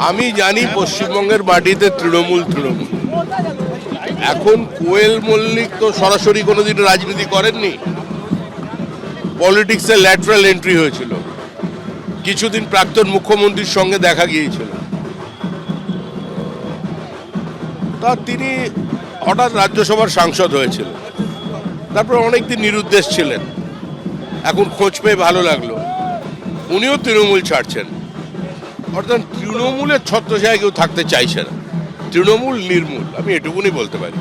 আমি জানি পশ্চিমবঙ্গের মাটিতে তৃণমূল তৃণমূল। এখন কোয়েল মল্লিক তো সরাসরি কোনোদিন রাজনীতি করেননি, পলিটিক্সে ল্যাটারাল এন্ট্রি হয়েছিল। কিছুদিন প্রাক্তন মুখ্যমন্ত্রীর সঙ্গে দেখা গিয়েছিল, তা তিনি হঠাৎ রাজ্যসভার সাংসদ হয়েছিল। তারপর অনেকদিন নিরুদ্দেশ ছিলেন। এখন খোঁজ পেয়ে ভালো লাগলো উনিও তৃণমূল ছাড়ছেন। অর্থাৎ তৃণমূলের ছত্রছায়ায় কেউ থাকতে চাইছে না, তৃণমূল নির্মূল, আমি এটুকুনি বলতে পারি।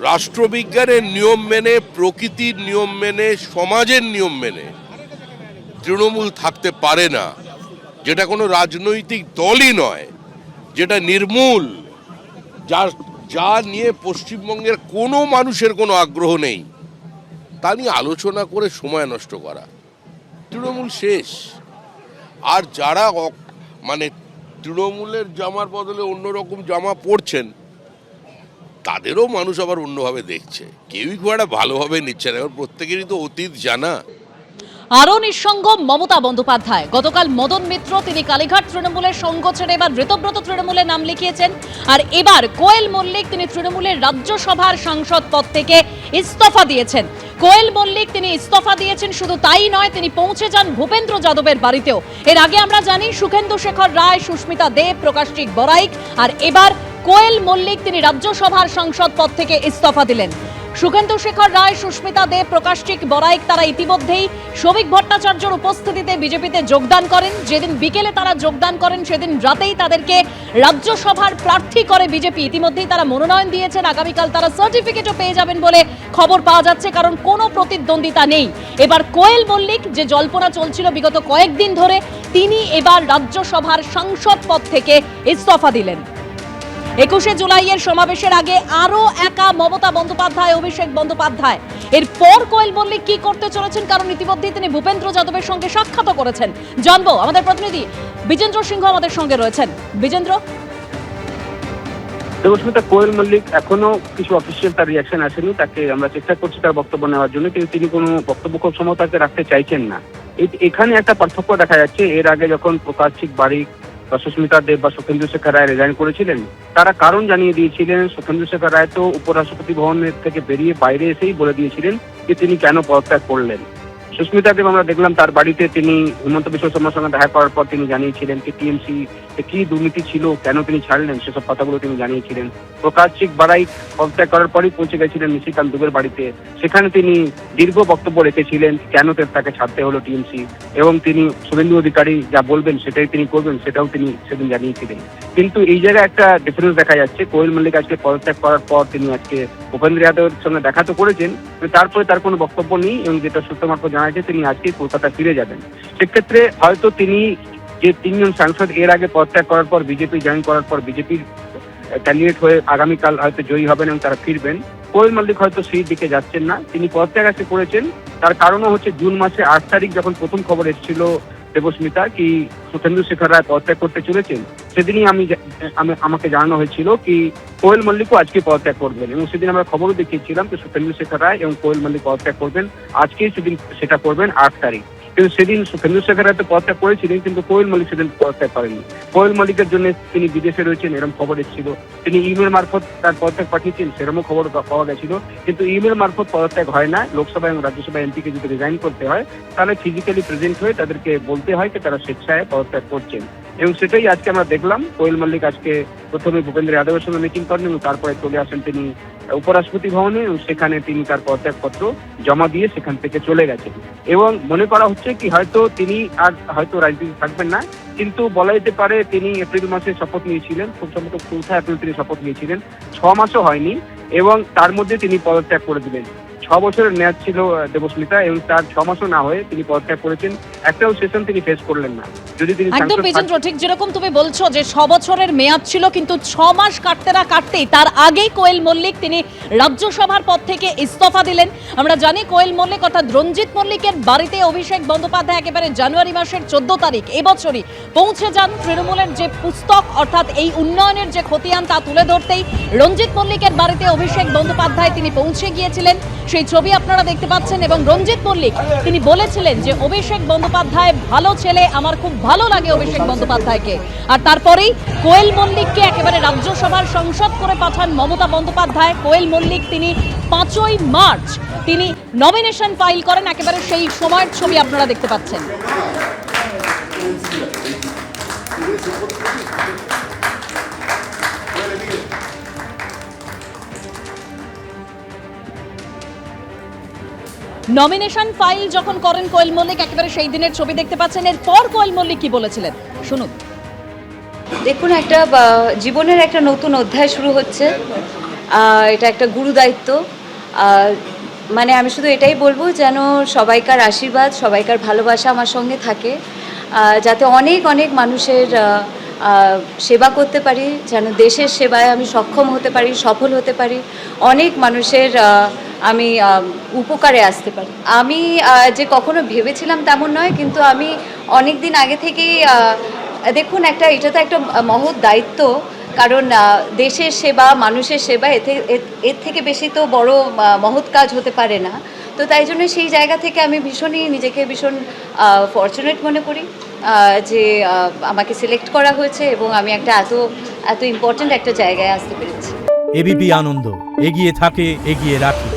রাষ্ট্রবিজ্ঞানের নিয়ম মেনে, প্রকৃতির নিয়ম মেনে, সমাজের নিয়ম মেনে তৃণমূল থাকতে পারে না, যেটা কোনো রাজনৈতিক দলই নয়, যেটা নির্মূল, যা নিয়ে পশ্চিমবঙ্গের কোনো মানুষের কোনো আগ্রহ নেই, তা নিয়ে আলোচনা করে সময় নষ্ট করা। তৃণমূল শেষ। আর যারা মানে তৃণমূলের জামার বদলে অন্যরকম জামা পরছেন, তাদেরও মানুষ আবার অন্যভাবে দেখছে, কেউই খুব একটা ভালোভাবে নিচ্ছে না। এবার প্রত্যেকেরই তো অতীত জানা। আরও নিঃসঙ্গ মমতা বন্দ্যোপাধ্যায়। গতকাল মদন মিত্র তিনি কালীঘাট তৃণমূলের সঙ্গ ছেড়ে এবার ঋতব্রত তৃণমূলে নাম লিখিয়েছেন। আর এবার কোয়েল মল্লিক তিনি তৃণমূলের রাজ্যসভার সাংসদ পদ থেকে ইস্তফা দিয়েছেন। কোয়েল মল্লিক তিনি ইস্তফা দিয়েছেন, শুধু তাই নয়, তিনি পৌঁছে যান ভূপেন্দ্র যাদবের বাড়িতেও। এর আগে আমরা জানি সুখেন্দু শেখর রায়, সুস্মিতা দেব, প্রকাশচিক বড়াইক, আর এবার কোয়েল মল্লিক তিনি রাজ্যসভার সাংসদ পদ থেকে ইস্তফা দিলেন। সুখেন্দু শেখর রায়, সুস্মিতা দেব, প্রকাশচিক বড়াইক তারা ইতিমধ্যেই শ্রমিক ভট্টাচার্যর উপস্থিতিতে বিজেপিতে যোগদান করেন। যেদিন বিকেলে তারা যোগদান করেন, সেদিন রাতেই তাদেরকে রাজ্যসভার প্রার্থী করে বিজেপি। ইতিমধ্যেই তারা মনোনয়ন দিয়েছেন, আগামীকাল তারা সার্টিফিকেটও পেয়ে যাবেন বলে খবর পাওয়া যাচ্ছে, কারণ কোনো প্রতিদ্বন্দ্বিতা নেই। এবার কোয়েল মল্লিক, যে জল্পনা চলছিল বিগত কয়েকদিন ধরে, তিনি এবার রাজ্যসভার সাংসদ পদ থেকে ইস্তফা দিলেন। 21শে জুলাইয়ের সমাবেশের আগে আরো একা মমতা বন্দ্যোপাধ্যায়, অভিষেক বন্দ্যোপাধ্যায়। এরপর কোয়েল মল্লিক কি করতে চলেছেন, কারণ ইতিমধ্যেই তিনি ভূপেন্দ্র যাদবের সঙ্গে সাক্ষাৎ করেছেন। জানবো, আমাদের প্রতিনিধি বিজেন্দ্র সিংহ আমাদের সঙ্গে রয়েছেন। বিজেন্দ্র, দেবস্মিতা, কোয়েল মল্লিক এখনো কিছু অফিসিয়াল তার রিয়াকশন আসেনি। তাকে আমরা চেষ্টা করছি তার বক্তব্য নেওয়ার জন্য, কিন্তু তিনি কোনো বক্তব্য খুব সময় তাকে রাখতে চাইছেন না। এখানে একটা পার্থক্য দেখা যাচ্ছে। এর আগে যখন প্রকাশচিক বারিক বা সুস্মিতা দেব বা সুখেন্দু শেখর রায় রিজাইন করেছিলেন, তারা কারণ জানিয়ে দিয়েছিলেন। সুখেন্দু শেখর রায় তো উপরাষ্ট্রপতি ভবনের থেকে বেরিয়ে বাইরে এসেই বলে দিয়েছিলেন যে তিনি কেন পদত্যাগ করলেন। সুস্মিতা দেব আমরা দেখলাম তার বাড়িতে তিনি হিমন্ত বিশ্ব শর্মার সঙ্গে দেখা করার পর তিনি জানিয়েছিলেন যে টিএমসি কি দুর্নীতি ছিল, কেন তিনি ছাড়লেন, সেসব কথাগুলো তিনি জানিয়েছিলেন। প্রকাশচিক বাড়াই পদত্যাগ করার পরই পৌঁছে গেছিলেন নিশিকান্ত দুবের বাড়িতে। সেখানে তিনি দীর্ঘ বক্তব্য রেখেছিলেন কেন তাকে ছাড়তে হলো টিএমসি, এবং তিনি শুভেন্দু অধিকারী যা বলবেন সেটাই তিনি করবেন, সেটাও তিনি সেদিন জানিয়েছিলেন। কিন্তু এই জায়গায় একটা ডিফারেন্স দেখা যাচ্ছে। কোয়েল মল্লিক আজকে পদত্যাগ করার পর তিনি আজকে ভূপেন্দ্র যাদবের সঙ্গে দেখা তো করেছেন, তারপরে তার কোনো বক্তব্য নেই, এবং যেটা সূত্র মারফত জানা যায় তিনি আজকেই কলকাতা ফিরে যাবেন। সেক্ষেত্রে হয়তো তিনি যে তিনজন সাংসদ এর আগে পদত্যাগ করার পর বিজেপি জয়েন করার পর বিজেপির ক্যান্ডিডেট হয়ে আগামীকাল হয়তো জয়ী হবেন এবং তারা ফিরবেন, কোয়েল মল্লিক হয়তো সেই দিকে যাচ্ছেন না। তিনি পদত্যাগ আজকে করেছেন, তার কারণও হচ্ছে জুন মাসে 8 তারিখ যখন প্রথম খবর এসেছিল দেবস্মিতা কি সুখেন্দু শেখর রায় পদত্যাগ করতে চলেছেন, সেদিনই আমাকে জানানো হয়েছিল কি কোয়েল মল্লিকও আজকে পদত্যাগ করবেন, এবং সেদিন আমরা খবরও দেখিয়েছিলাম যে সুখেন্দু শেখর রায় এবং কোয়েল মল্লিক পদত্যাগ করবেন। আজকেই সেদিন সেটা করবেন 8 তারিখ। কিন্তু সেদিন সুখেন্দু শেখর রায় তো পদত্যাগ করেছিলেন, কিন্তু কোয়েল মল্লিক সেদিন পদত্যাগ করেননি। কোয়েল মল্লিকের জন্য তিনি বিদেশে রয়েছেন এরকম খবর এসেছিল। তিনি ইমেল মারফত তার পদত্যাগ পাঠিয়েছেন সেরকম খবর পাওয়া গেছিল, কিন্তু ইমেল মারফত পদত্যাগ হয় না। লোকসভা এবং রাজ্যসভা এমপিকে যদি রিজাইন করতে হয় তাহলে ফিজিক্যালি প্রেজেন্ট হয়ে তাদেরকে বলতে হয় যে তারা স্বেচ্ছায় পদত্যাগ করছেন, এবং সেটাই আজকে আমরা দেখলাম। কোয়েল মল্লিক আজকে প্রথমে ভূপেন্দ্র যাদবের সঙ্গে মিটিং করেন এবং তারপরে চলে আসেন তিনি উপরাষ্ট্রপতি ভবনে, এবং সেখানে তিনি তার পদত্যাগপত্র জমা দিয়ে সেখান থেকে চলে গেছেন। এবং মনে করা হচ্ছে কি হয়তো তিনি আর হয়তো রাজনীতি থাকবেন না, কিন্তু বলা যেতে পারে তিনি এপ্রিল মাসে শপথ নিয়েছিলেন, খুব সম্ভবত 4 এপ্রিল তিনি শপথ নিয়েছিলেন, 6 মাসও হয়নি, এবং তার মধ্যে তিনি পদত্যাগ করে দিলেন। 6 বছরের মেয়াদ ছিল দেবস্মিতা, এবং তার 6 মাসও না হয়ে তিনি পদত্যাগ করেছেন। একটাও সেশন তিনি ফেস করলেন না। যদি তিনি একদম বিজেন্দ্র, ঠিক যেরকম তুমি বলছো যে 6 বছরের মেয়াদ ছিল, কিন্তু 6 মাস কাটতে না কাটতেই তার আগেই কোয়েল মল্লিক তিনি রাজ্যসভার পদ থেকে ইস্তফা দিলেন। আমরা জানি কোয়েল মল্লিক অর্থাৎ রঞ্জিত মল্লিকের বাড়িতে অভিষেক বন্দ্যোপাধ্যায় একেবারে জানুয়ারি মাসের 14 তারিখ এবছরই পৌঁছে যান। তৃণমূলের যে পুস্তক অর্থাৎ এই উন্নয়নের যে খতিয়ান তা তুলে ধরতেই রঞ্জিত মল্লিকের বাড়িতে অভিষেক বন্দ্যোপাধ্যায় তিনি পৌঁছে গিয়েছিলেন। সেই সেই ছবি আপনারা দেখতে পাচ্ছেন। এবং রঞ্জিত মল্লিক তিনি বলেছিলেন যে অভিষেক বন্দ্যোপাধ্যায় ভালো ছেলে, আমার খুব ভালো লাগে অভিষেক বন্দ্যোপাধ্যায়কে। আর তারপরেই কোয়েল মল্লিককে একেবারে রাজ্যসভার সংসদ করে পাঠান মমতা বন্দ্যোপাধ্যায়। কোয়েল মল্লিক তিনি 5ই মার্চ তিনি নমিনেশন ফাইল করেন, একেবারে সেই সময়ের ছবি আপনারা দেখতে পাচ্ছেন। নমিনেশন ফাইল যখন করেন কোয়েল মল্লিক, একেবারে সেই দিনের ছবি দেখতে পাচ্ছেন। এরপর কোয়েল মল্লিক কি বলেছিলেন শুনুন। দেখুন, একটা জীবনের একটা নতুন অধ্যায় শুরু হচ্ছে। এটা একটা গুরু দায়িত্ব। মানে আমি শুধু এটাই বলবো যেন সবাইকার আশীর্বাদ, সবাইকার ভালোবাসা আমার সঙ্গে থাকে, যাতে অনেক অনেক মানুষের সেবা করতে পারি, যেন দেশের সেবায় আমি সক্ষম হতে পারি, সফল হতে পারি, অনেক মানুষের আমি উপকারে আসতে পারি। আমি যে কখনো ভেবেছিলাম তেমন নয়, কিন্তু আমি অনেক দিন আগে থেকেই দেখুন, এটা তো একটা মহৎ দায়িত্ব, কারণ দেশের সেবা, মানুষের সেবা, এর থেকে বেশি তো বড় মহৎ কাজ হতে পারে না। তো তাই জন্য সেই জায়গা থেকে আমি নিজেকে ভীষণ ফরচুনেট মনে করি যে আমাকে সিলেক্ট করা হয়েছে এবং আমি একটা এত ইম্পর্ট্যান্ট একটা জায়গায় আসতে পেরেছি। এবিপি আনন্দ, এগিয়ে থাকে, এগিয়ে রাখে।